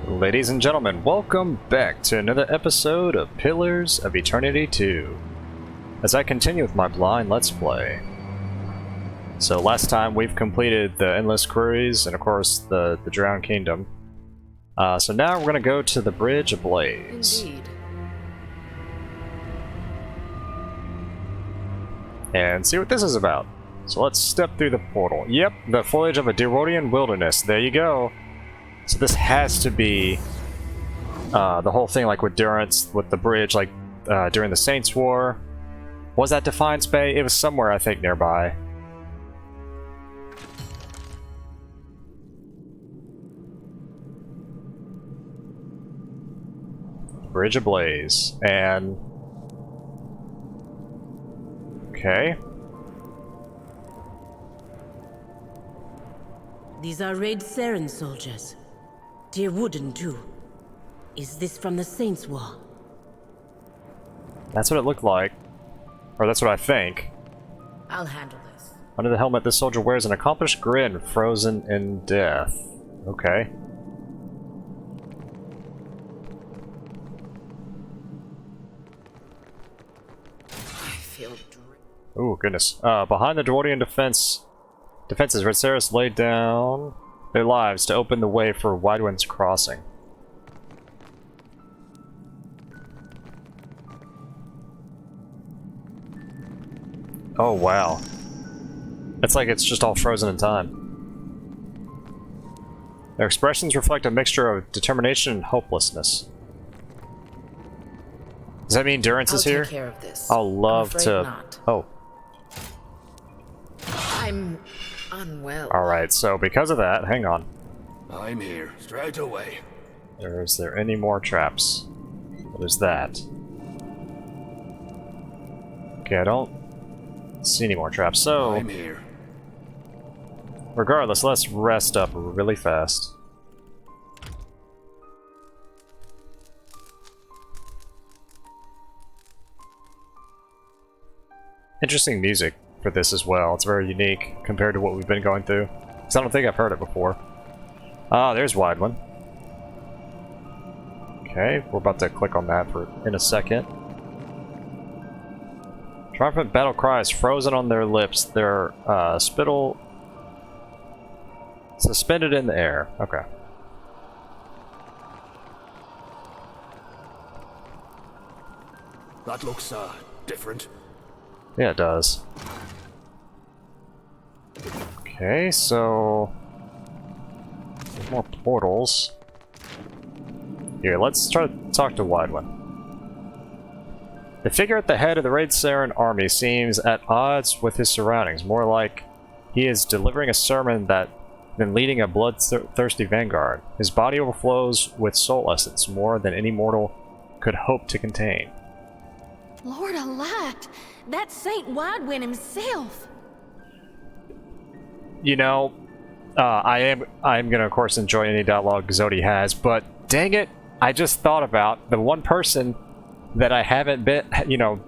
Ladies and gentlemen, welcome back to another episode of Pillars of Eternity 2. As I continue with my blind Let's Play. So last time we've completed the Endless Cruise and of course the Drowned Kingdom. So now we're going to go to the Bridge Ablaze. Indeed. And see what this is about. So let's step through the portal. Yep, the foliage of a Derodian wilderness. There you go. So this has to be the whole thing, like with Durance, with the bridge, like during the Saints' War. Was that Defiance Bay? It was somewhere, I think, nearby. Bridge Ablaze. And... okay. These are Raid Saren soldiers. Dear Wooden, too. Is this from the Saints' War? That's what it looked like. Or that's what I think. I'll handle this. Under the helmet, this soldier wears an accomplished grin, frozen in death. Okay. I feel Ooh, goodness. Behind the Dwardian defenses, Red Saris laid down their lives to open the way for Widewind's crossing. Oh, wow. It's like it's just all frozen in time. Their expressions reflect a mixture of determination and hopelessness. Does that mean Durance is here? Take care of this. I'll love to... not. Oh. I'm unwell. Alright, so because of that, hang on. I'm here, straight away. Is there any more traps? What is that? Okay, I don't see any more traps, so... I'm here. regardless, let's rest up really fast. Interesting music for this as well. It's very unique compared to what we've been going through. Because I don't think I've heard it before. Ah, there's Wideland. Okay, we're about to click on that in a second. Triumphant battle cries frozen on their lips. Their spittle suspended in the air. Okay. That looks, different. Yeah, it does. Okay, so... more portals. Here, let's try to talk to Wideland. The figure at the head of the Raid Saren army seems at odds with his surroundings, more like he is delivering a sermon than leading a bloodthirsty vanguard. His body overflows with soul essence, more than any mortal could hope to contain. Lord alight! That's Saint Widewind himself! You know, I am gonna of course enjoy any dialogue Zodi has, but dang it, I just thought about the one person that I haven't been,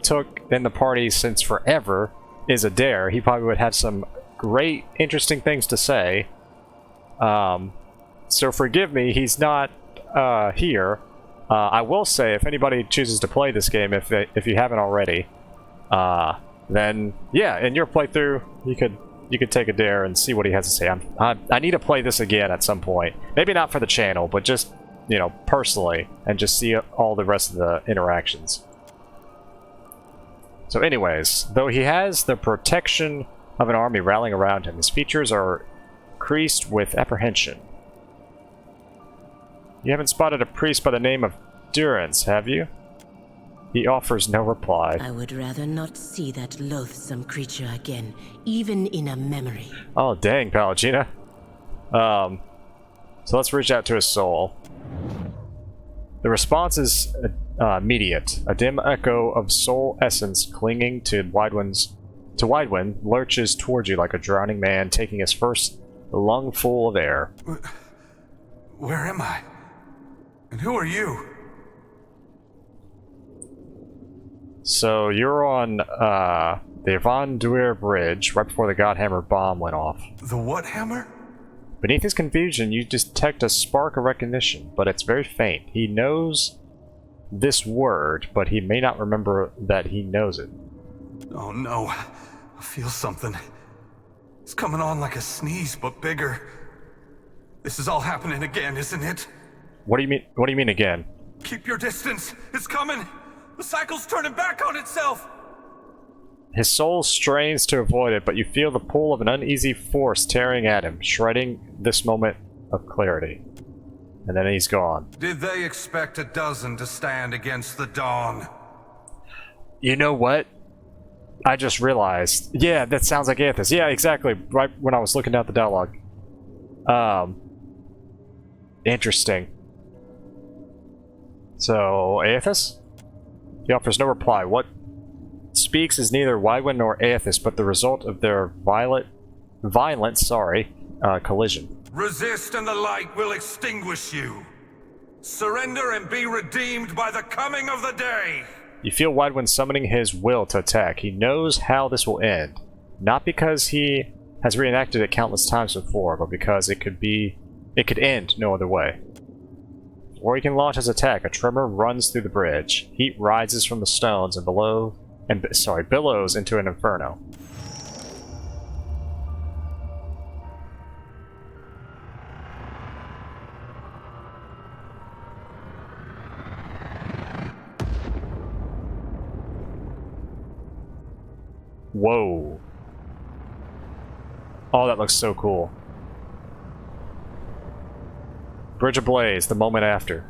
took in the party since forever is Adair. He probably would have some great, interesting things to say. So forgive me, he's not here. I will say, if anybody chooses to play this game, if you haven't already, then yeah, in your playthrough, you could take Adair and see what he has to say. I need to play this again at some point. Maybe not for the channel, but just, personally, and just see all the rest of the interactions. So anyways, though he has the protection of an army rallying around him, his features are creased with apprehension. You haven't spotted a priest by the name of Durance, have you? He offers no reply. I would rather not see that loathsome creature again, even in a memory. Oh, dang, Palagina. So let's reach out to his soul. The response is immediate. A dim echo of soul essence clinging to Widewind lurches towards you like a drowning man taking his first lungful of air. Where am I? And who are you? So you're on the Von Duer Bridge right before the Godhammer bomb went off. The what hammer? Beneath his confusion, you detect a spark of recognition, but it's very faint. He knows this word, but he may not remember that he knows it. Oh no, I feel something. It's coming on like a sneeze, but bigger. This is all happening again, isn't it? What do you mean? What do you mean again? Keep your distance. It's coming. The cycle's turning back on itself. His soul strains to avoid it, but you feel the pull of an uneasy force tearing at him, shredding this moment of clarity. And then he's gone. Did they expect a dozen to stand against the dawn? You know what? I just realized. Yeah, that sounds like Aethys. Yeah, exactly. Right when I was looking at the dialogue. Interesting. So, Aethys? He offers no reply. What speaks is neither Wydwin nor Aethys, but the result of their violent collision. Resist and the light will extinguish you. Surrender and be redeemed by the coming of the day. You feel Wydwin summoning his will to attack. He knows how this will end. Not because he has reenacted it countless times before, but because it could end no other way. Before he can launch his attack, a tremor runs through the bridge. Heat rises from the stones and billows into an inferno. Whoa. Oh, that looks so cool. Bridge ablaze, the moment after.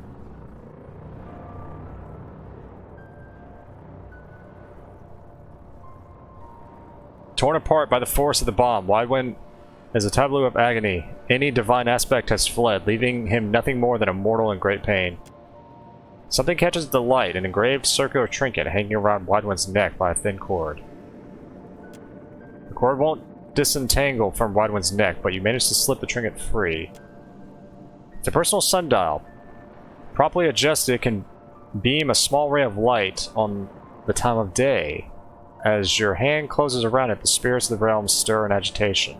Torn apart by the force of the bomb, Wydwin is a tableau of agony. Any divine aspect has fled, leaving him nothing more than a mortal in great pain. Something catches the light, an engraved circular trinket hanging around Wydwin's neck by a thin cord. The cord won't disentangle from Wydwin's neck, but you manage to slip the trinket free. It's a personal sundial. Properly adjusted, it can beam a small ray of light on the time of day. As your hand closes around it, the spirits of the realm stir in agitation.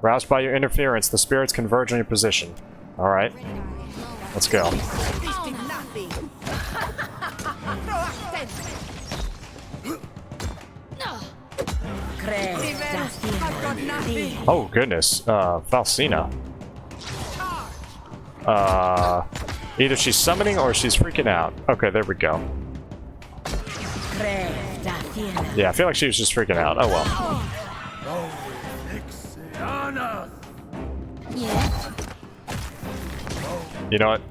Roused by your interference, the spirits converge on your position. Alright. Let's go. Oh, goodness. Falsina. Either she's summoning or she's freaking out. Okay, there we go. Yeah, I feel like she was just freaking out. Oh well. You know what?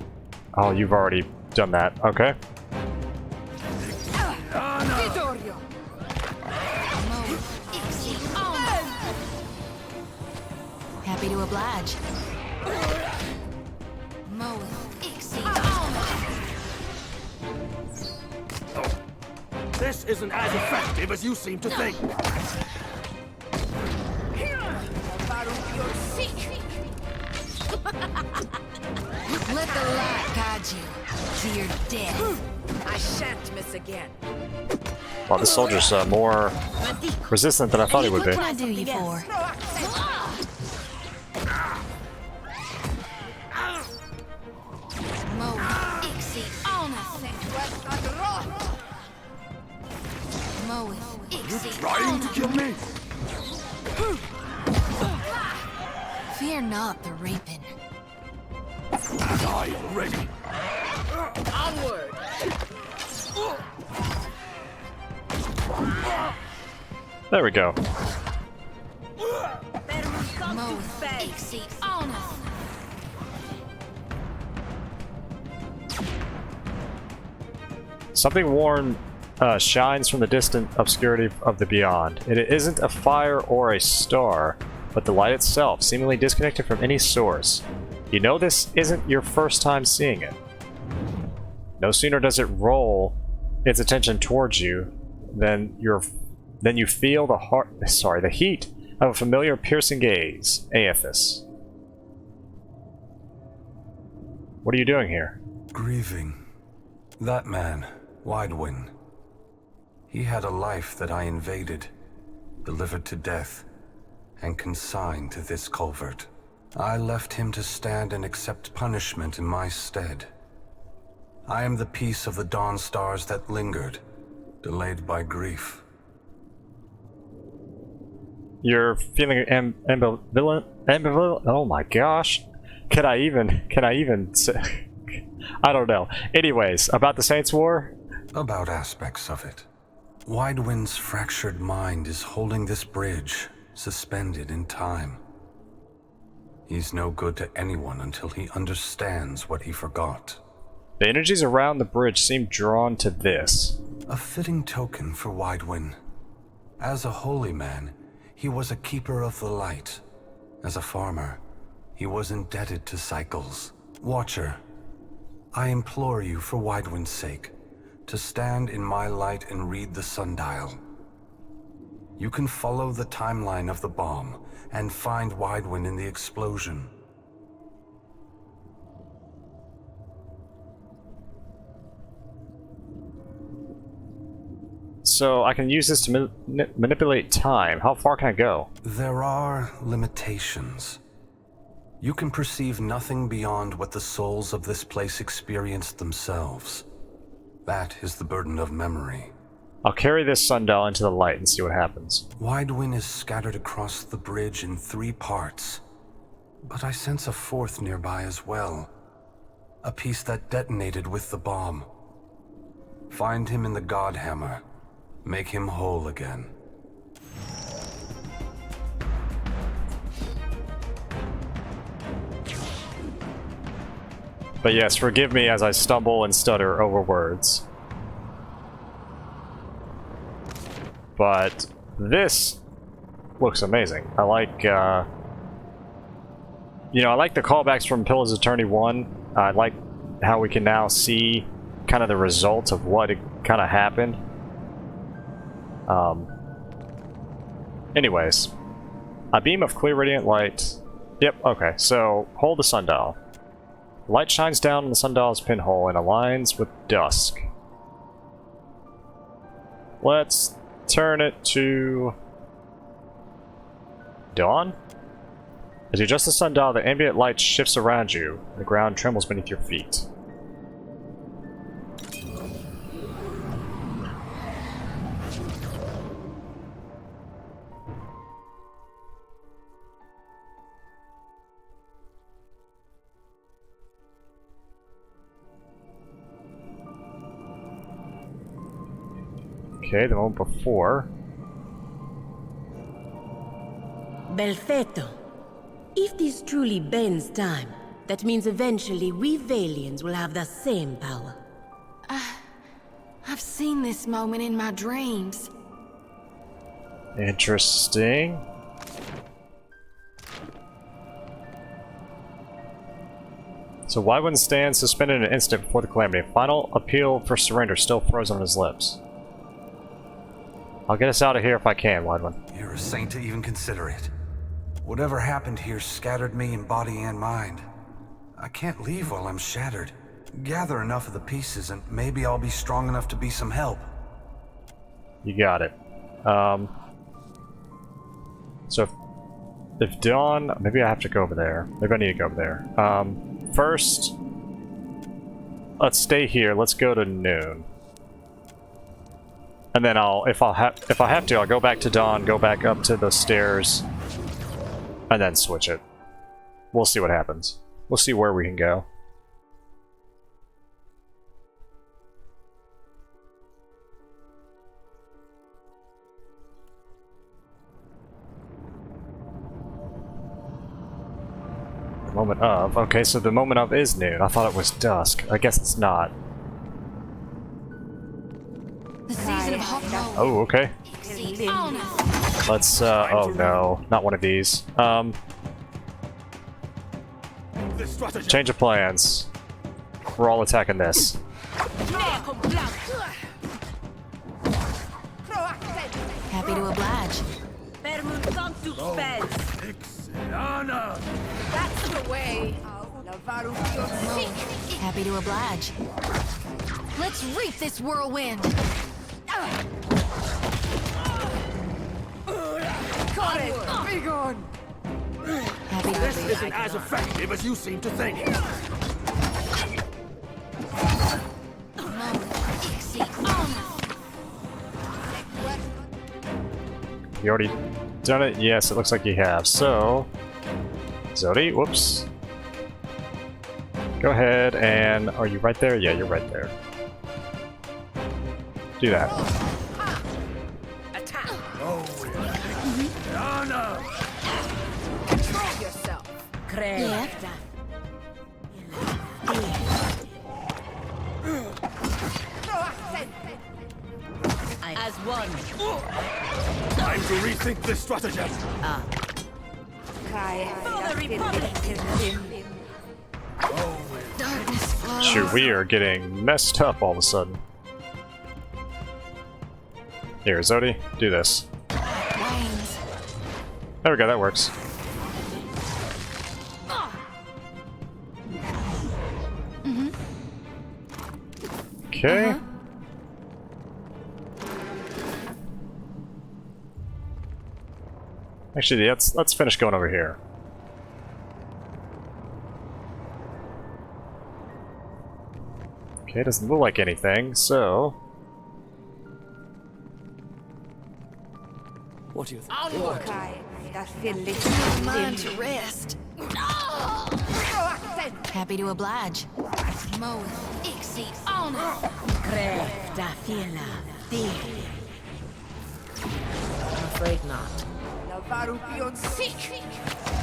Oh, you've already done that. Okay. Happy to oblige. This isn't as effective as you seem to think. Let the light guide you to your death. I shan't miss again. Wow, this soldier's more resistant than I thought he would be. What can I do you for? You trying to kill me? Fear not the reaping. Die already. Onward. There we go. Something warm shines from the distant obscurity of the beyond. It isn't a fire or a star, but the light itself, seemingly disconnected from any source. You know this isn't your first time seeing it. No sooner does it roll its attention towards you than you feel the heat of a familiar piercing gaze. Aethys. What are you doing here? Grieving. That man, Wydwin. He had a life that I invaded, delivered to death. and consigned to this culvert. I left him to stand and accept punishment in my stead. I am the piece of the dawn stars that lingered, delayed by grief. You're feeling ambivalent? Oh my gosh. Can I even say? I don't know. Anyways, about the Saints' War? About aspects of it. Widewind's fractured mind is holding this bridge, suspended in time. He's no good to anyone until he understands what he forgot. The energies around the bridge seem drawn to this. A fitting token for Widewind. As a holy man, he was a keeper of the light. As a farmer, he was indebted to cycles. Watcher, I implore you for Widewind's sake, to stand in my light and read the sundial. You can follow the timeline of the bomb and find Widewind in the explosion. So I can use this to manipulate time. How far can I go? There are limitations. You can perceive nothing beyond what the souls of this place experienced themselves. That is the burden of memory. I'll carry this sundial into the light and see what happens. Widewind is scattered across the bridge in 3 parts, but I sense a 4th nearby as well. A piece that detonated with the bomb. Find him in the Godhammer. Make him whole again. But yes, forgive me as I stumble and stutter over words. But this looks amazing. I like, you know, I like the callbacks from Pillars of Eternity 1. I like how we can now see kind of the results of what kind of happened. Anyways, a beam of clear radiant light. Yep, okay, so hold the sundial. Light shines down on the sundial's pinhole and aligns with dusk. Let's turn it to dawn. As you adjust the sundial, the ambient light shifts around you. The ground trembles beneath your feet. Okay, the moment before. Belfetto. If this truly bends time, that means eventually we Valians will have the same power. I've seen this moment in my dreams. Interesting. So Widewind stands suspended an instant before the calamity. Final appeal for surrender still frozen on his lips. I'll get us out of here if I can, Widewind. You're a saint to even consider it. Whatever happened here scattered me in body and mind. I can't leave while I'm shattered. Gather enough of the pieces and maybe I'll be strong enough to be some help. You got it. So if dawn, maybe I have to go over there. Maybe I need to go over there. First, let's stay here. Let's go to noon. And then if I have to, I'll go back to dawn, go back up to the stairs, and then switch it. We'll see what happens. We'll see where we can go. The moment of. Okay, so the moment of is noon. I thought it was dusk. I guess it's not. The season of hot roll. Oh, okay. Oh, Let's, oh no, not one of these. Change of plans. We're all attacking this. happy to oblige. That's the way. Happy to oblige. Let's reap this whirlwind. Be gone! This isn't as effective as you seem to think. You already done it? Yes, it looks like you have. So, Zodi, whoops. Go ahead and... Are you right there? Yeah, you're right there. Do that. Attack! Anna! Control yourself! Cresta. As one. Time to rethink this stratagem. For the Republic. Darkness flows. Shoot, we are getting messed up all of a sudden. Here, Zodi, do this. Wanes. There we go, that works. Okay. Actually, let's finish going over here. Okay, doesn't look like anything, so... What do you think? Onward! Mind to rest. Happy to oblige. Mo, exceed honor. Cresta fiela. I'm afraid not.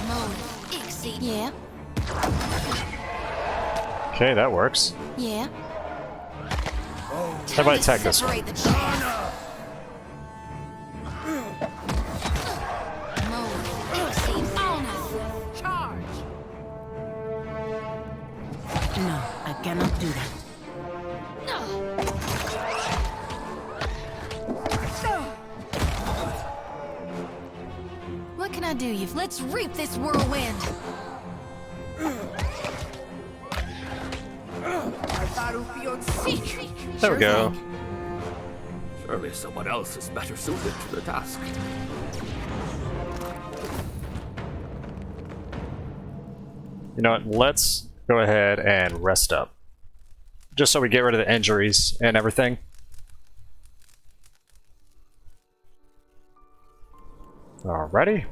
Mo, exceed. Yeah, Okay, that works. yeah. How about I attack this one? Separate the chaff. Mo, exceed honor. Charge! No, I cannot do that. What can I do you? Let's reap this whirlwind. There we go. Surely someone else is better suited to the task. You know what, let's go ahead and rest up. Just so we get rid of the injuries and everything. Alrighty.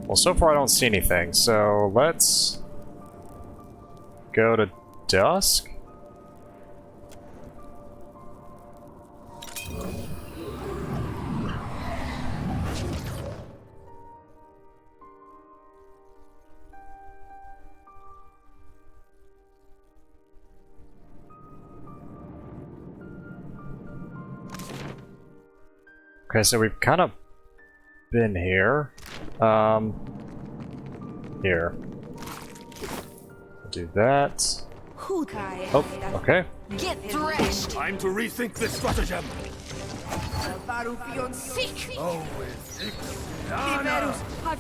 Well, so far I don't see anything, so let's go to dusk. Okay, so we've kind of been here. Here. Do that. Oh, okay. Get threshed. Time to rethink this stratagem. I've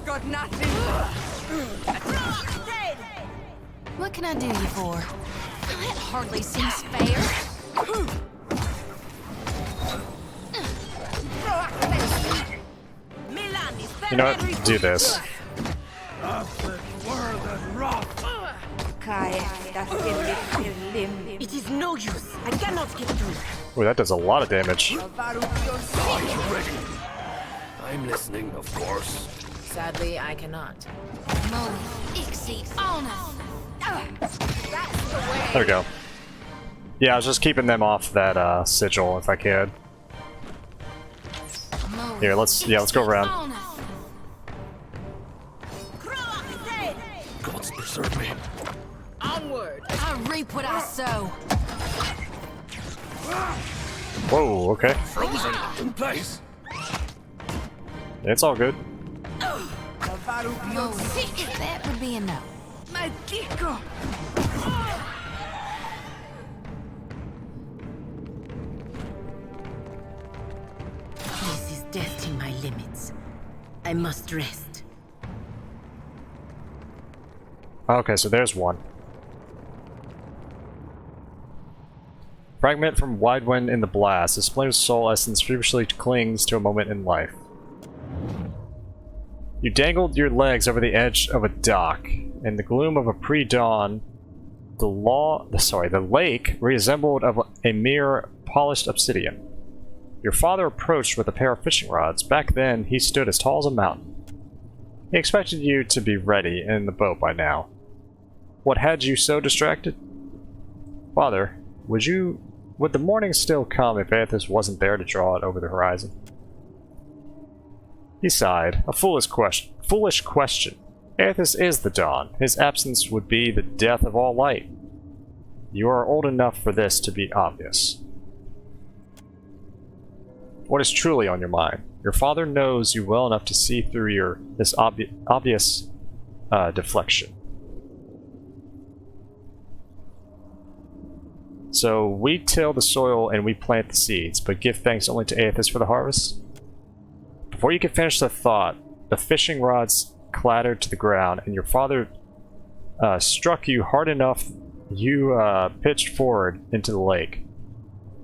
got nothing! What can I do you for? That hardly seems fair. You know what? Do this. It is no use. I cannot get through. Ooh, that does a lot of damage. Are you ready? I'm listening, of course. Sadly, I cannot. Mo, exceed honor. That's the way! There we go. Yeah, I was just keeping them off that sigil if I could. Mo, Here, let's go around. honor. Gods preserve me. Onward! I reap what I sow. Whoa, okay. Frozen in place. It's all good. Mo, that would be a no. This is testing my limits. I must rest. Okay, so there's one. Fragment from Wide Wind in the Blast. A splintered soul essence feverishly clings to a moment in life. You dangled your legs over the edge of a dock. In the gloom of a pre-dawn, the lake resembled of a mere polished obsidian. Your father approached with a pair of fishing rods. Back then, he stood as tall as a mountain. He expected you to be ready in the boat by now. What had you so distracted? Father, would the morning still come if Aethys wasn't there to draw it over the horizon? He sighed. A foolish question. Aethys is the dawn. His absence would be the death of all light. You are old enough for this to be obvious. What is truly on your mind? Your father knows you well enough to see through this obvious deflection. So we till the soil and we plant the seeds, but give thanks only to Aethys for the harvest? Before you could finish the thought, the fishing rods clattered to the ground, and your father struck you hard enough you pitched forward into the lake.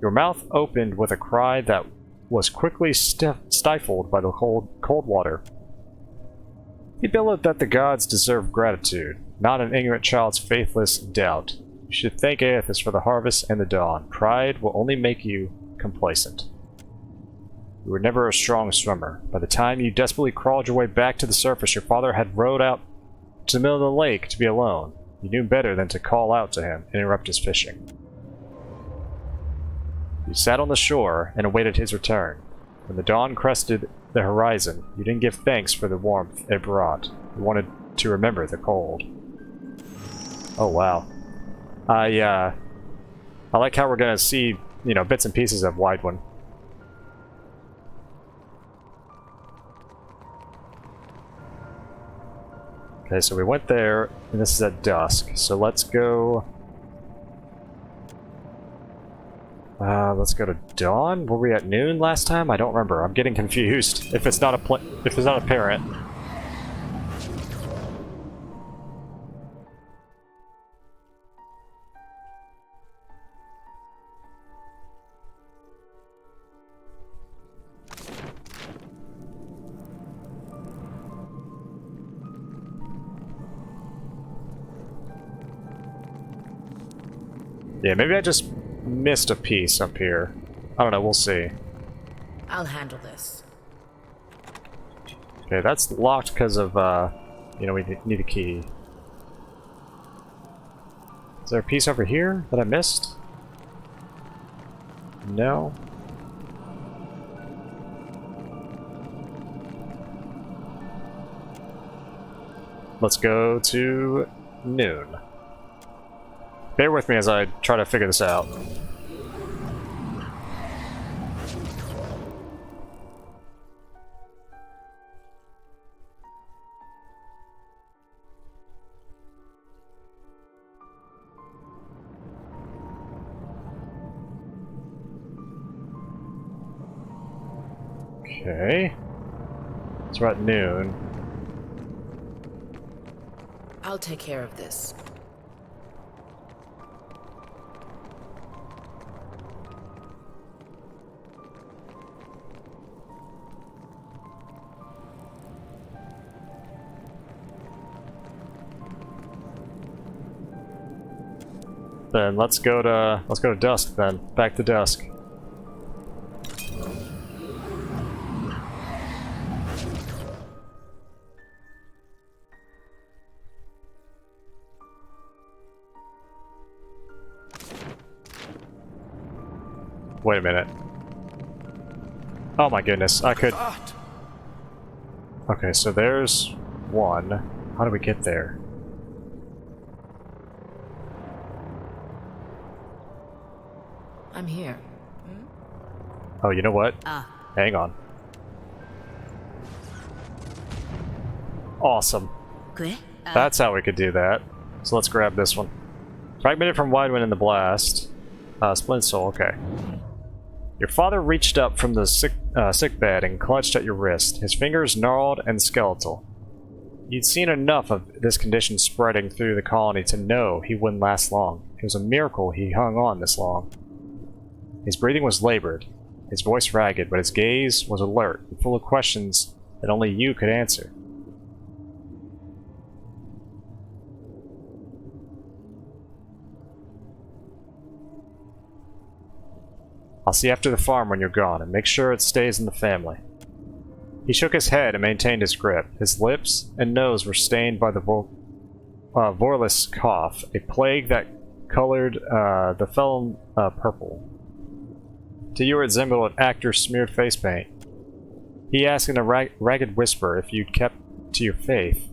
Your mouth opened with a cry that was quickly stifled by the cold water. He bellowed that the gods deserve gratitude, not an ignorant child's faithless doubt. You should thank Aethys for the harvest and the dawn. Pride will only make you complacent. You were never a strong swimmer. By the time you desperately crawled your way back to the surface, your father had rowed out to the middle of the lake to be alone. You knew better than to call out to him and interrupt his fishing. You sat on the shore and awaited his return. When the dawn crested the horizon, you didn't give thanks for the warmth it brought. You wanted to remember the cold. Oh wow. I like how we're gonna see, bits and pieces of Wide Wind. Okay, so we went there, and this is at dusk. So let's go... let's go to dawn. Were we at noon last time? I don't remember. I'm getting confused. If it's not apparent. Yeah, maybe I just missed a piece up here. I don't know, we'll see. I'll handle this. Okay, that's locked because of, we need a key. Is there a piece over here that I missed? No. Let's go to noon. Bear with me as I try to figure this out. Okay. So we're at noon. I'll take care of this. Then let's go to dusk then. Back to dusk. Wait a minute. Oh my goodness, I could... Okay, so there's one. How do we get there? I'm here. Oh, you know what? Hang on. Awesome. That's how we could do that. So let's grab this one. Fragmented from Wide Wind in the Blast. Splint Soul, okay. Your father reached up from the sick bed and clutched at your wrist. His fingers gnarled and skeletal. You'd seen enough of this condition spreading through the colony to know he wouldn't last long. It was a miracle he hung on this long. His breathing was labored, his voice ragged, but his gaze was alert and full of questions that only you could answer. I'll see after the farm when you're gone, and make sure it stays in the family. He shook his head and maintained his grip. His lips and nose were stained by the Vorlus cough, a plague that colored the felon purple. To you it resembled an actor's smeared face paint. He asked in a ragged whisper if you'd kept to your faith.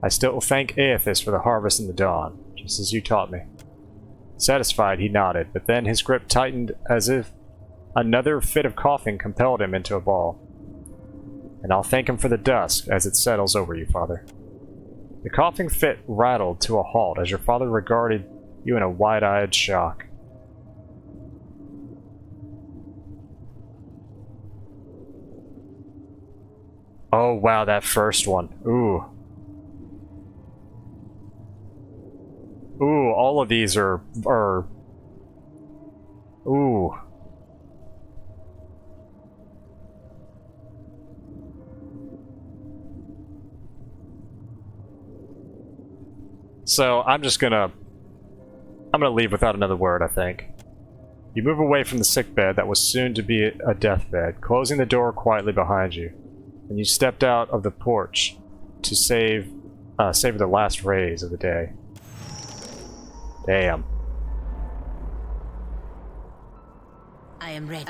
I still thank Aethys for the harvest in the dawn, just as you taught me. Satisfied, he nodded, but then his grip tightened as if another fit of coughing compelled him into a ball. And I'll thank him for the dusk as it settles over you, Father. The coughing fit rattled to a halt as your father regarded you in a wide-eyed shock. Oh wow, that first one. Ooh. Ooh, all of these are... Ooh. So, I'm gonna leave without another word, I think. You move away from the sickbed that was soon to be a deathbed, closing the door quietly behind you. And you stepped out of the porch to savor the last rays of the day. Damn. I am ready.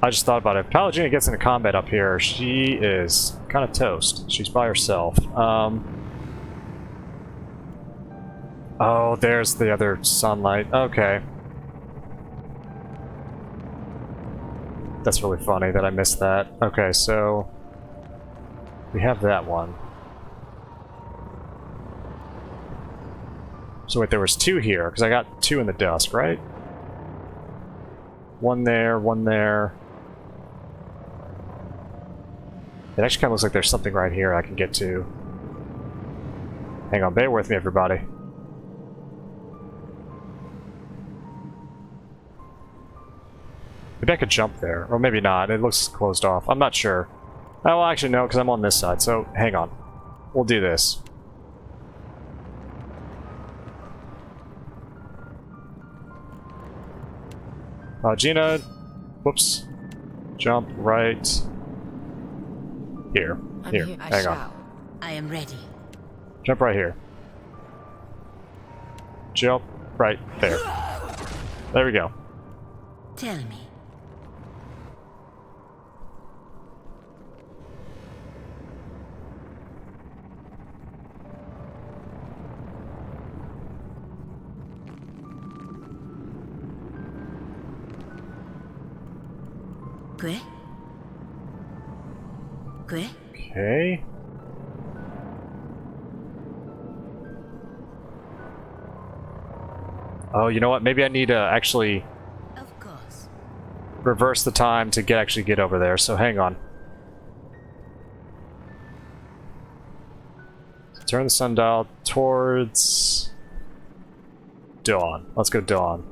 I just thought about it. If Pallegina gets into combat up here, she is kind of toast. She's by herself. Oh, there's the other sunlight. Okay. That's really funny that I missed that. Okay, so... we have that one. So wait, there was two here, because I got two in the dusk, right? One there, one there. It actually kind of looks like there's something right here I can get to. Hang on, bear with me, everybody. Maybe I could jump there, or maybe not. It looks closed off. I'm not sure. Oh, well, actually, no, because I'm on this side, so hang on. We'll do this. Gina, whoops. Jump right here. Here, hang on. I am ready. Jump right here. Jump right there. There we go. Tell me. Quick. Quick. Okay. Oh, you know what? Maybe I need to actually Of course. reverse the time to actually get over there, so hang on. Turn the sundial towards dawn. Let's go dawn.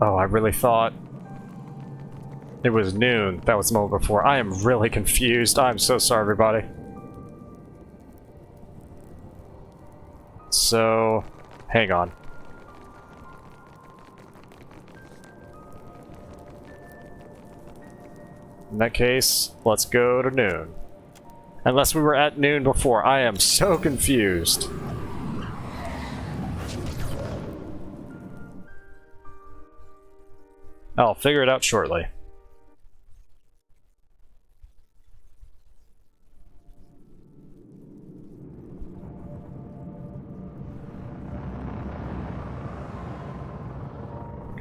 Oh, I really thought it was noon. That was the moment before. I am really confused. I'm so sorry, everybody. So, hang on. In that case, let's go to noon. Unless we were at noon before. I am so confused. I'll figure it out shortly.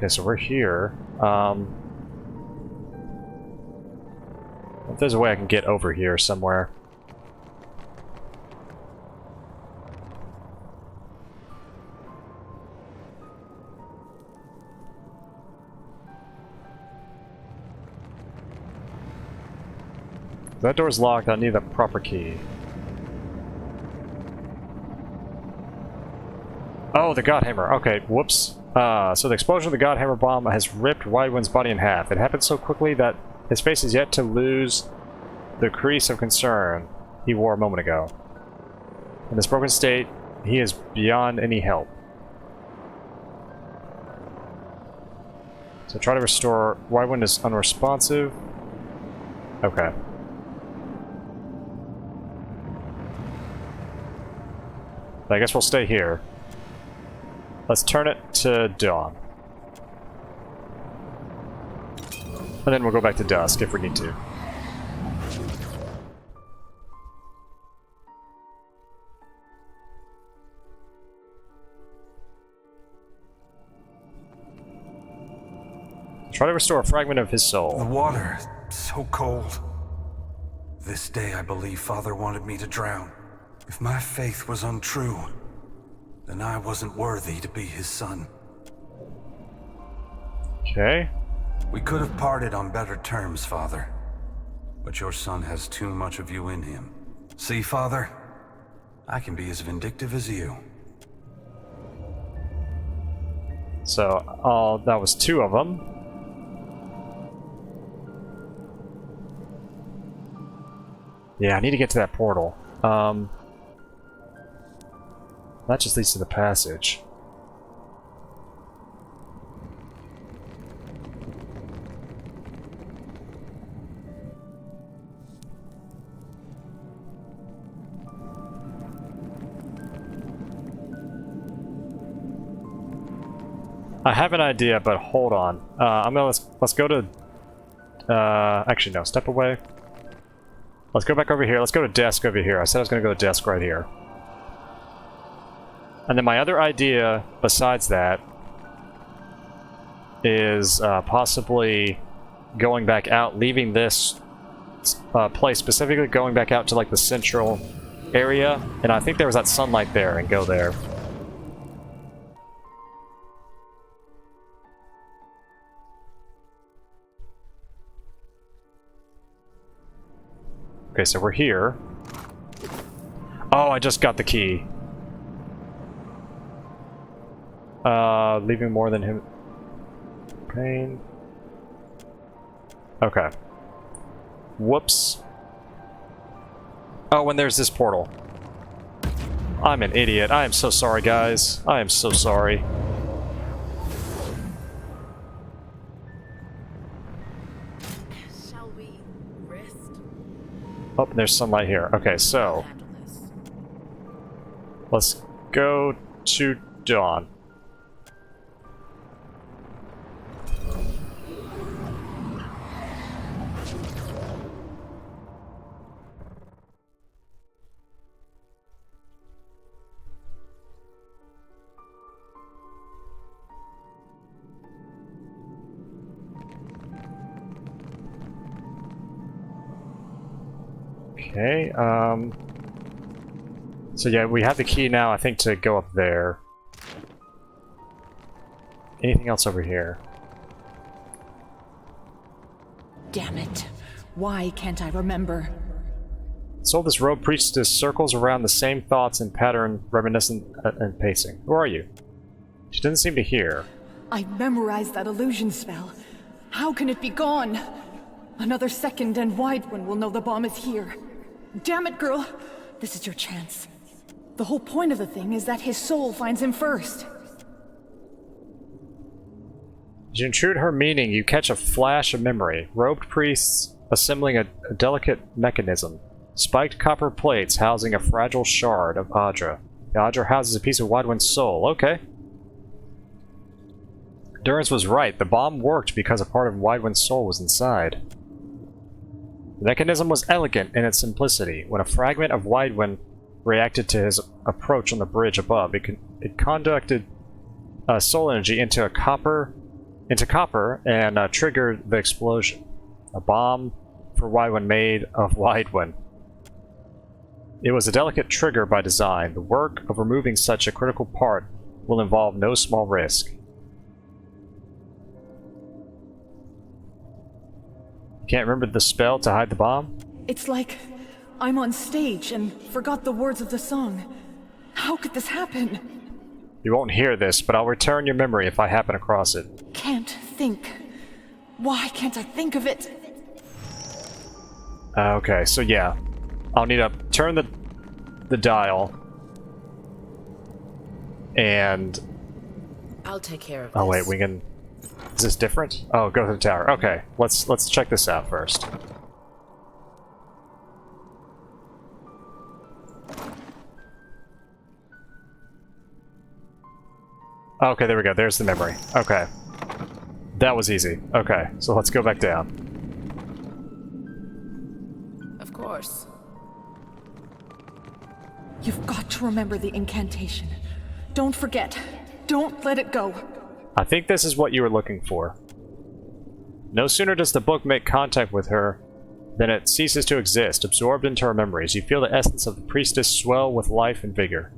Okay, so we're here. If there's a way I can get over here somewhere. That door's locked, I need the proper key. Oh, the Godhammer. Okay, whoops. So the explosion of the Godhammer bomb has ripped Widewind's body in half. It happened so quickly that his face is yet to lose the crease of concern he wore a moment ago. In this broken state, he is beyond any help. So try to restore. Widewind is unresponsive. Okay. I guess we'll stay here. Let's turn it to dawn. And then we'll go back to dusk if we need to. Try to restore a fragment of his The soul. water, so cold. This day I believe Father wanted me to drown. If my faith was untrue, then I wasn't worthy to be his son. Okay. We could have parted on better terms, Father. But your son has too much of you in him. See, Father? I can be as vindictive as you. So, that was 2 of them. Yeah, I need to get to that portal. That just leads to the passage. I have an idea, but hold on. Let's go to. Actually, no. Step away. Let's go back over here. Let's go to desk over here. I said I was going to go to desk right here. And then my other idea, besides that, is possibly going back out, leaving this place, specifically going back out to like the central area. And I think there was that sunlight there, and go there. Okay, so we're here. Oh, I just got the key. Leaving more than him. Pain. Okay. Whoops. Oh, and there's this portal. I'm an idiot. I am so sorry, guys. I am so sorry. Shall we rest? Oh, there's sunlight here. Okay, so Handle this. let's go to dawn. Okay, so yeah, we have the key now, I think, to go up there. Anything else over here? Damn it. Why can't I remember? So this robe priestess circles around the same thoughts and pattern reminiscent and pacing. Who are you? She doesn't seem to hear. I memorized that illusion spell. How can it be gone? Another second and Widewin will know the bomb is here. Damn it, girl. This is your chance. The whole point of the thing is that his soul finds him first. As you intrude her meaning, you catch a flash of memory. Robed priests assembling a delicate mechanism. Spiked copper plates housing a fragile shard of Adra. The Adra houses a piece of Widewind's soul. Okay. Durance was right. The bomb worked because a part of Widewind's soul was inside. The mechanism was elegant in its simplicity. When a fragment of Widewind reacted to his approach on the bridge above, it conducted soul energy into a copper into copper and triggered the explosion. A bomb for Widewin made of Widewin. It was a delicate trigger by design. The work of removing such a critical part will involve no small risk. You can't remember the spell to hide the bomb? It's like I'm on stage and forgot the words of the song. How could this happen? You won't hear this, but I'll return your memory if I happen across it. Can't think. Why can't I think of it? Okay, so yeah. I'll need to turn the dial. And... I'll take care of this. oh wait, we can... is this different? Oh, go to the tower. Okay, let's check this out first. Okay, there we go. There's the memory. Okay. That was easy. Okay, so let's go back down. Of course. You've got to remember the incantation. Don't forget. Don't let it go. I think this is what you were looking for. No sooner does the book make contact with her than it ceases to exist, absorbed into her memories. You feel the essence of the priestess swell with life and vigor.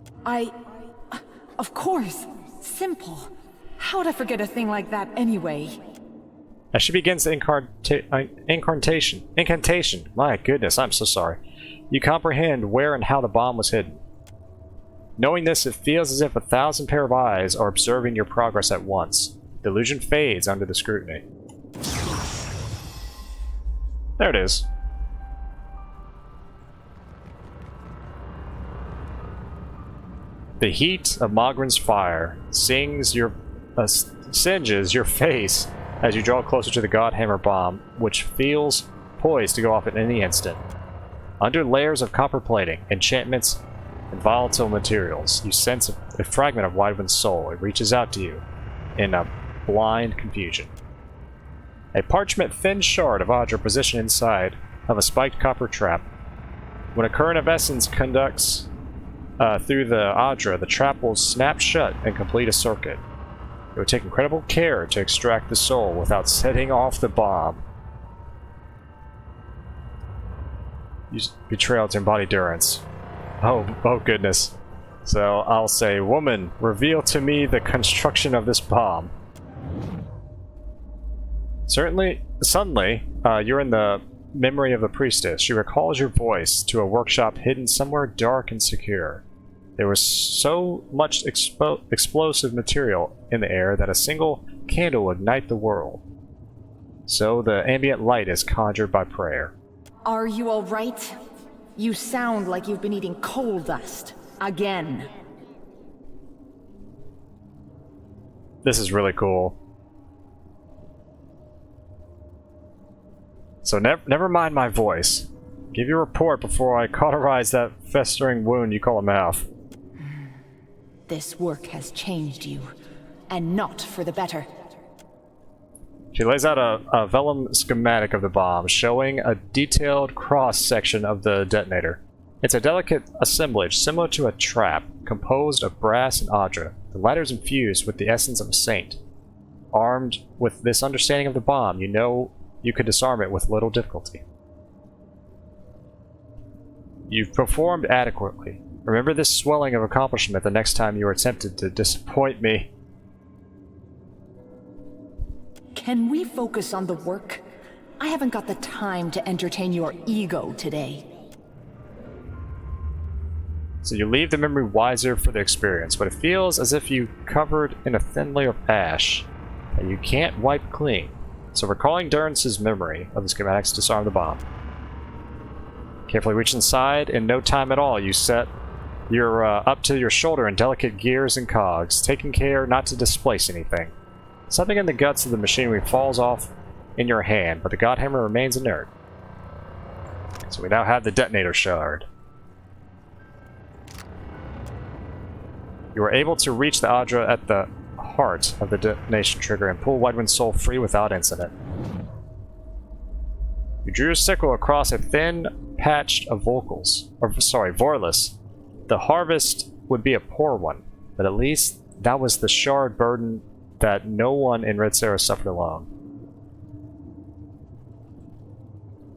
Of course. Simple. How'd I forget a thing like that anyway? As she begins the incantation. My goodness, I'm so sorry. You comprehend where and how the bomb was hidden. Knowing this, it feels as if 1,000 pair of eyes are observing your progress at once. The illusion fades under the scrutiny. There it is. The heat of Mogren's fire singes your face as you draw closer to the Godhammer bomb, which feels poised to go off at any instant. Under layers of copper plating, enchantments, and volatile materials, you sense a fragment of Widewin's soul. It reaches out to you in a blind confusion. A parchment-thin shard of Audra positioned inside of a spiked copper trap. When a current of essence conducts through the Audra, the trap will snap shut and complete a circuit. It would take incredible care to extract the soul without setting off the bomb. Use betrayal to embody durance. Oh goodness. So I'll say, woman, reveal to me the construction of this bomb. Suddenly, you're in the memory of the priestess. She recalls your voice to a workshop hidden somewhere dark and secure. There was so much explosive material in the air that a single candle would ignite the world. So the ambient light is conjured by prayer. Are you all right? You sound like you've been eating coal dust. Again. This is really cool. So never mind my voice. Give your report before I cauterize that festering wound you call a mouth. This work has changed you, and not for the better. She lays out a vellum schematic of the bomb, showing a detailed cross-section of the detonator. It's a delicate assemblage similar to a trap, composed of brass and Audra. The latter is infused with the essence of a saint. Armed with this understanding of the bomb, you know you could disarm it with little difficulty. You've performed adequately. Remember this swelling of accomplishment the next time you are tempted to disappoint me. Can we focus on the work? I haven't got the time to entertain your ego today. So you leave the memory wiser for the experience, but it feels as if you covered in a thin layer of ash that you can't wipe clean. So recalling Durance's memory of the schematics disarm the bomb. Carefully reach inside, in no time at all you set your up to your shoulder in delicate gears and cogs, taking care not to displace anything. Something in the guts of the machinery falls off in your hand, but the Godhammer remains inert. So we now have the detonator shard. You are able to reach the Audra at the heart of the detonation trigger and pull Widewin's soul free without incident. You drew your sickle across a thin patch of Vorlis. The harvest would be a poor one, but at least that was the shard burden that no one in Red Sarah suffered alone.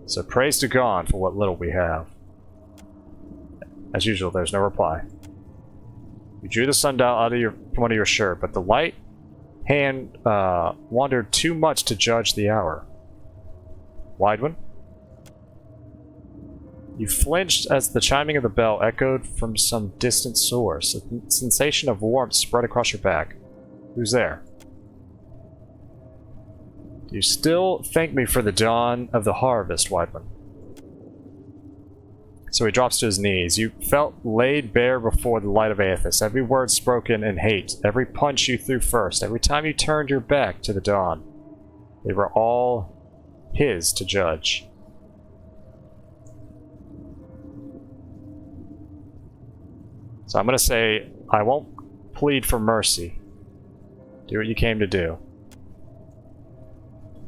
So praise to God for what little we have. As usual, there's no reply. You drew the sundial out of from under your shirt, but the light hand wandered too much to judge the hour. Wideman? You flinched as the chiming of the bell echoed from some distant source. A sensation of warmth spread across your back. Who's there? Do you still thank me for the dawn of the harvest, Wideman? So he drops to his knees. You felt laid bare before the light of Aethys. Every word spoken in hate, every punch you threw first, every time you turned your back to the dawn. They were all his to judge. So I'm going to say, I won't plead for mercy. Do what you came to do.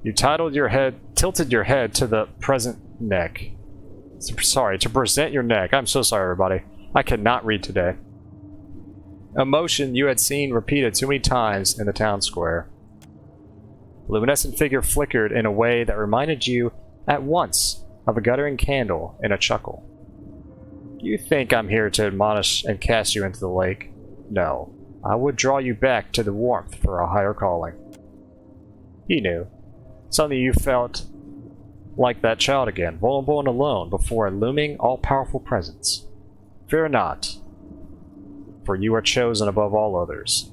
You tilted your head to the present neck. Sorry, to present your neck. I'm so sorry, everybody. I cannot read today. A motion you had seen repeated too many times in the town square. The luminescent figure flickered in a way that reminded you at once of a guttering candle in a chuckle. You think I'm here to admonish and cast you into the lake? No. I would draw you back to the warmth for a higher calling. He knew. Suddenly you felt like that child again, vulnerable and alone before a looming, all-powerful presence. Fear not, for you are chosen above all others.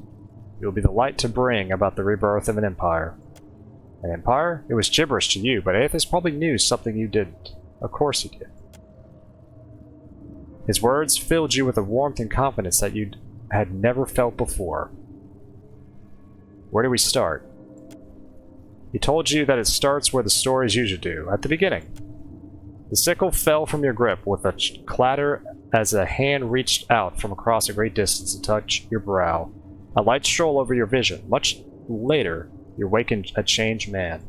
You will be the light to bring about the rebirth of an empire. An empire? It was gibberish to you, but Aethys probably knew something you didn't. Of course he did. His words filled you with a warmth and confidence that you had never felt before. Where do we start? He told you that it starts where the stories usually do, at the beginning. The sickle fell from your grip with a clatter as a hand reached out from across a great distance to touch your brow. A light strolled over your vision. Much later, you awakened a changed man.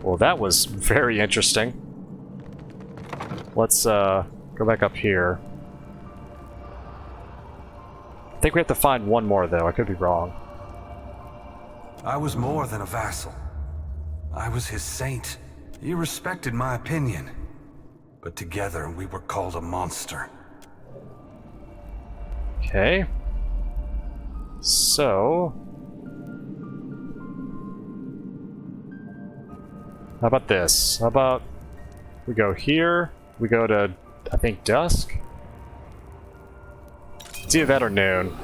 Well, that was very interesting. Let's go back up here. I think we have to find one more, though. I could be wrong. I was more than a vassal. I was his saint. He respected my opinion. But together we were called a monster. Okay. So... how about this? How about we go here, we go to, I think, dusk? It's either that or noon.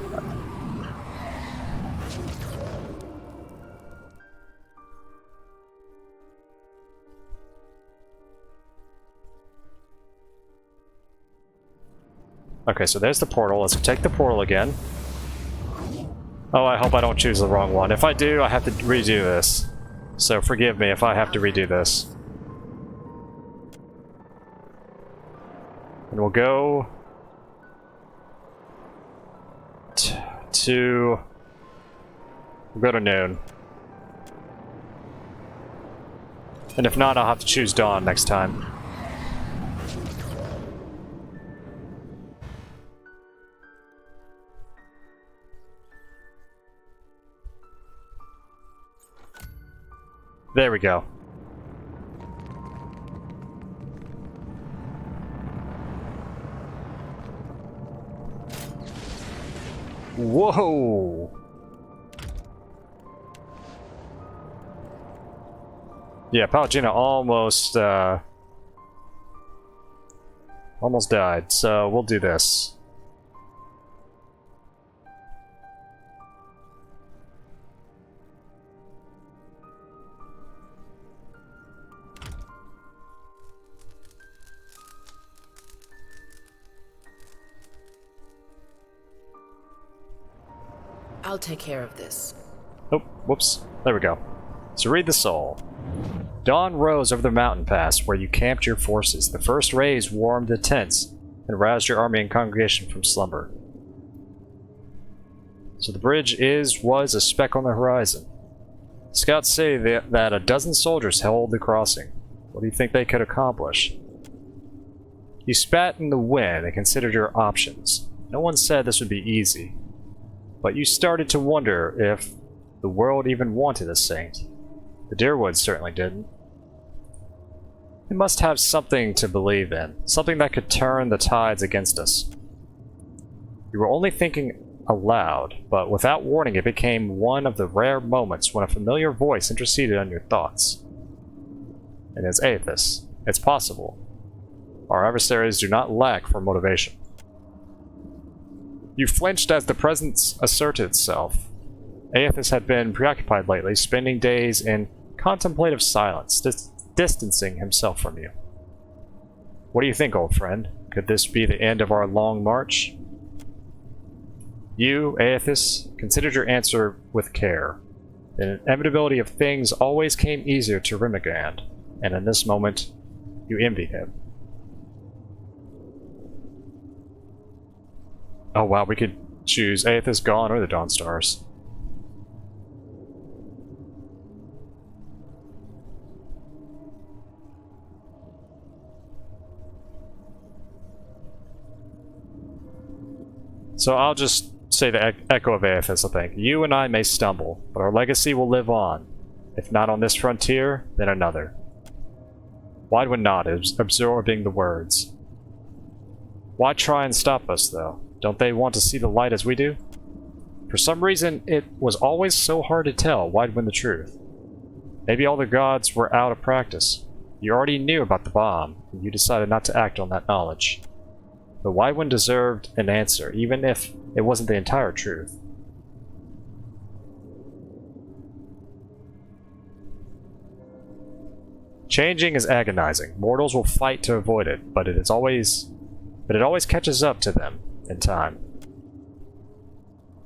Okay, so there's the portal. Let's take the portal again. Oh, I hope I don't choose the wrong one. If I do, I have to redo this. So forgive me if I have to redo this. And we'll go we'll go to noon. And if not, I'll have to choose dawn next time. There we go. Whoa! Yeah, Pallegina almost died, so we'll do this. I'll take care of this. Oh, whoops. There we go. So read the soul. Dawn rose over the mountain pass where you camped your forces. The first rays warmed the tents and roused your army and congregation from slumber. So the bridge was a speck on the horizon. Scouts say that a dozen soldiers held the crossing. What do you think they could accomplish? You spat in the wind and considered your options. No one said this would be easy, but you started to wonder if the world even wanted a saint. The Deerwoods certainly didn't. We must have something to believe in, something that could turn the tides against us. You were only thinking aloud, but without warning it became one of the rare moments when a familiar voice interceded on your thoughts. And as Aethys, it's possible. Our adversaries do not lack for motivation. You flinched as the presence asserted itself. Aethys had been preoccupied lately, spending days in contemplative silence, distancing himself from you. What do you think, old friend? Could this be the end of our long march? You, Aethys, considered your answer with care. The inevitability of things always came easier to Rimagand, and in this moment, you envied him. Oh wow, we could choose Aethys gone or the Dawnstars. So I'll just say the echo of Aethys, I think. You and I may stumble, but our legacy will live on. If not on this frontier, then another. Wydwin nodded, absorbing the words. Why try and stop us, though? Don't they want to see the light as we do? For some reason, it was always so hard to tell Wydwin the truth. Maybe all the gods were out of practice. You already knew about the bomb, and you decided not to act on that knowledge. But Wydwin deserved an answer, even if it wasn't the entire truth. Changing is agonizing. Mortals will fight to avoid it, but it always catches up to them in time.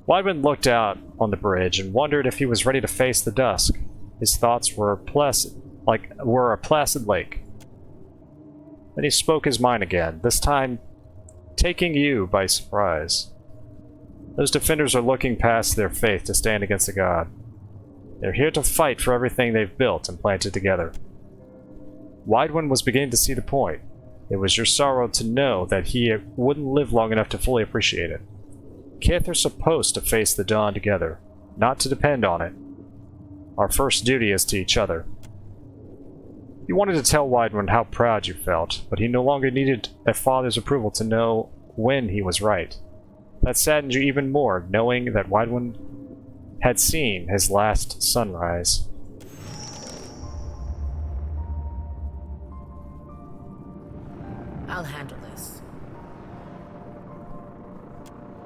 Wydwin looked out on the bridge and wondered if he was ready to face the dusk. His thoughts were a placid lake. Then he spoke his mind again, this time taking you by surprise. Those defenders are looking past their faith to stand against a god. They're here to fight for everything they've built and planted together. Wydwin was beginning to see the point. It was your sorrow to know that he wouldn't live long enough to fully appreciate it. Kith are supposed to face the dawn together, not to depend on it. Our first duty is to each other. You wanted to tell Wydwin how proud you felt, but he no longer needed a father's approval to know when he was right. That saddened you even more, knowing that Wydwin had seen his last sunrise. I'll handle this.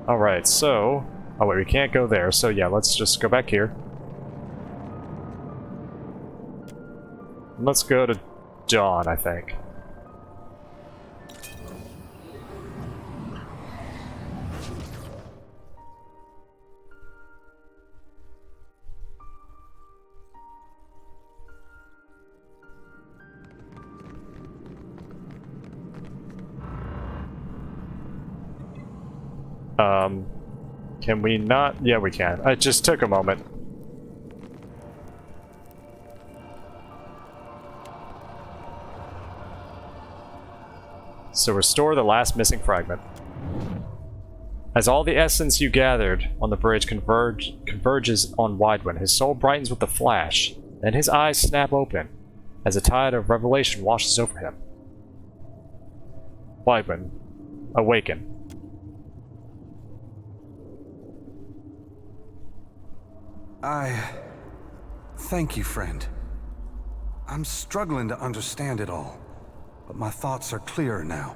Alright, so... Oh wait, we can't go there, so yeah, let's just go back here. Let's go to Dawn, I think. Can we not? Yeah, we can. It just took a moment. So restore the last missing fragment. As all the essence you gathered on the bridge converges on Wydwin, his soul brightens with a flash, then his eyes snap open as a tide of revelation washes over him. Wydwin, awaken. Thank you, friend. I'm struggling to understand it all, but my thoughts are clearer now.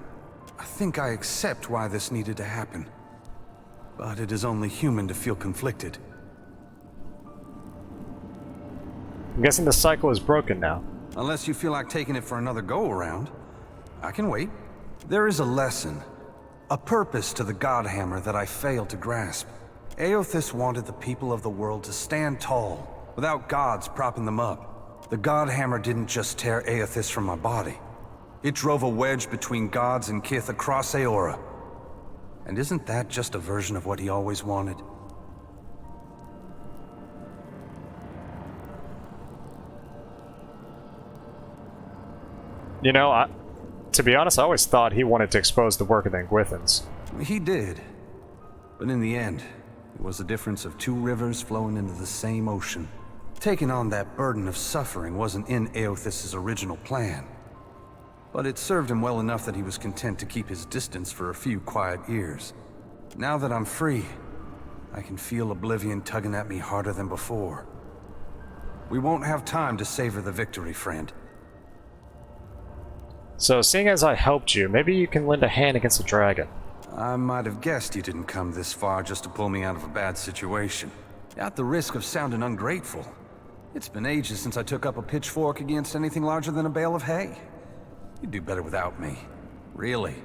I think I accept why this needed to happen, but it is only human to feel conflicted. I'm guessing the cycle is broken now. Unless you feel like taking it for another go-around. I can wait. There is a lesson, a purpose to the Godhammer that I failed to grasp. Aethys wanted the people of the world to stand tall, without gods propping them up. The Godhammer didn't just tear Aethys from my body. It drove a wedge between gods and Kith across Aora. And isn't that just a version of what he always wanted? You know, To be honest, I always thought he wanted to expose the work of the Ingwithans. He did. But in the end, it was the difference of two rivers flowing into the same ocean. Taking on that burden of suffering wasn't in Eothas' original plan. But it served him well enough that he was content to keep his distance for a few quiet years. Now that I'm free, I can feel Oblivion tugging at me harder than before. We won't have time to savor the victory, friend. So, seeing as I helped you, maybe you can lend a hand against the dragon. I might have guessed you didn't come this far just to pull me out of a bad situation. At the risk of sounding ungrateful, it's been ages since I took up a pitchfork against anything larger than a bale of hay. You'd do better without me. Really.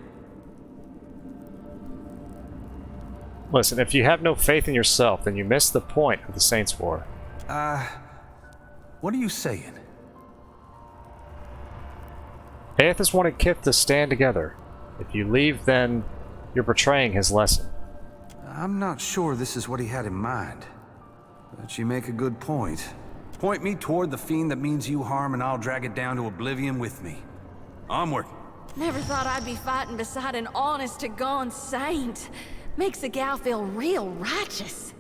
Listen, if you have no faith in yourself, then you miss the point of the Saints' War. What are you saying? Eothas wanted Kith to stand together. If you leave, then you're betraying his lesson. I'm not sure this is what he had in mind. But you make a good point. Point me toward the fiend that means you harm and I'll drag it down to oblivion with me. Onward. Never thought I'd be fighting beside an honest-to-God saint. Makes a gal feel real righteous.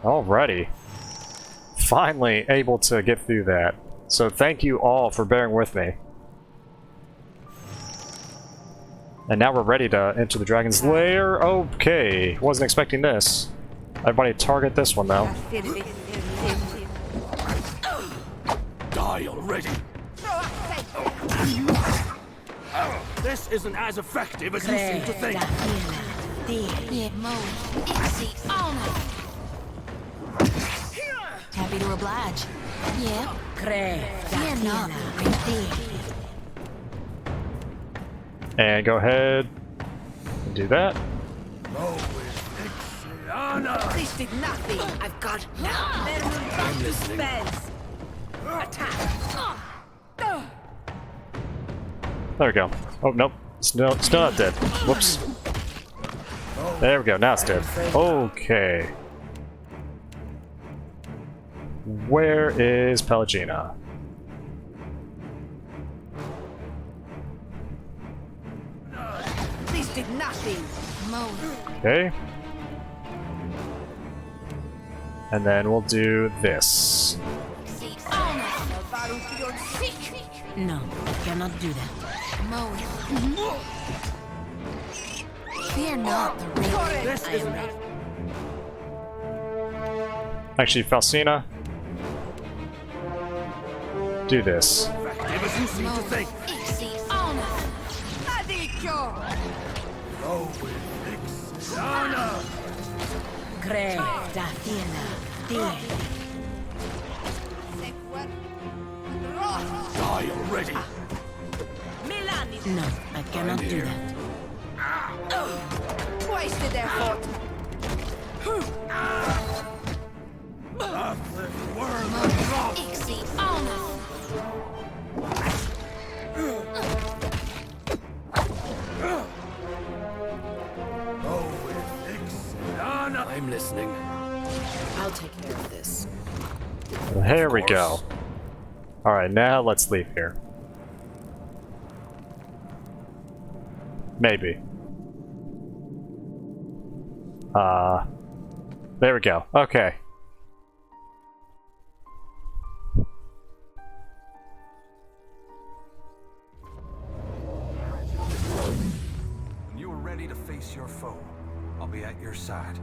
Alrighty. Finally able to get through that. So thank you all for bearing with me. And now we're ready to enter the dragon's lair. Okay, wasn't expecting this. Everybody target this one though. Die already! This isn't as effective as you seem to think. Happy to oblige. Yeah. Fear not. And go ahead and do that. This did nothing. I've got now. I'm listening. Attack. There we go. Oh, nope. Still not dead. Whoops. There we go. Now it's dead. Okay. Where is Pelagina? This did nothing. Okay. And then we'll do this. No, cannot do that. Fear not the real. This isn't as Actually, Falcina, do this. effective as you seem to think. Go with Ixana! Die already! No, I cannot do that. Wasted effort. Nothing worth drop! Go with Ixana! I'm listening. I'll take care of this. Here we go. Alright, now let's leave here. Maybe. There we go. Okay. When you are ready to face your foe, I'll be at your side.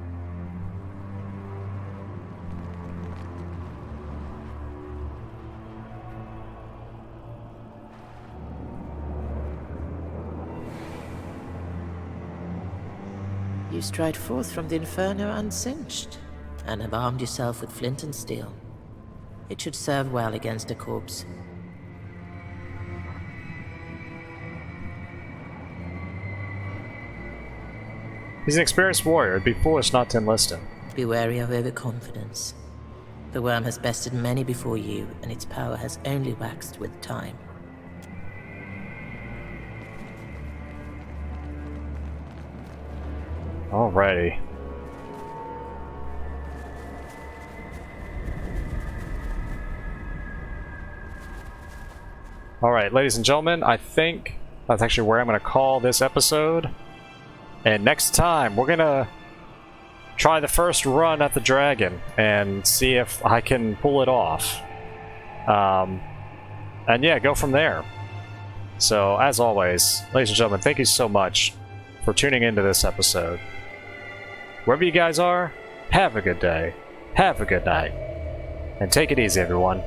You stride forth from the Inferno unsinged, and have armed yourself with flint and steel. It should serve well against a corpse. He's an experienced warrior. It'd be foolish not to enlist him. Be wary of overconfidence. The worm has bested many before you, and its power has only waxed with time. Alrighty. Alright, ladies and gentlemen, I think that's actually where I'm going to call this episode. And next time, we're going to try the first run at the dragon and see if I can pull it off. And yeah, go from there. So, as always, ladies and gentlemen, thank you so much for tuning into this episode. Wherever you guys are, have a good day, have a good night, and take it easy, everyone.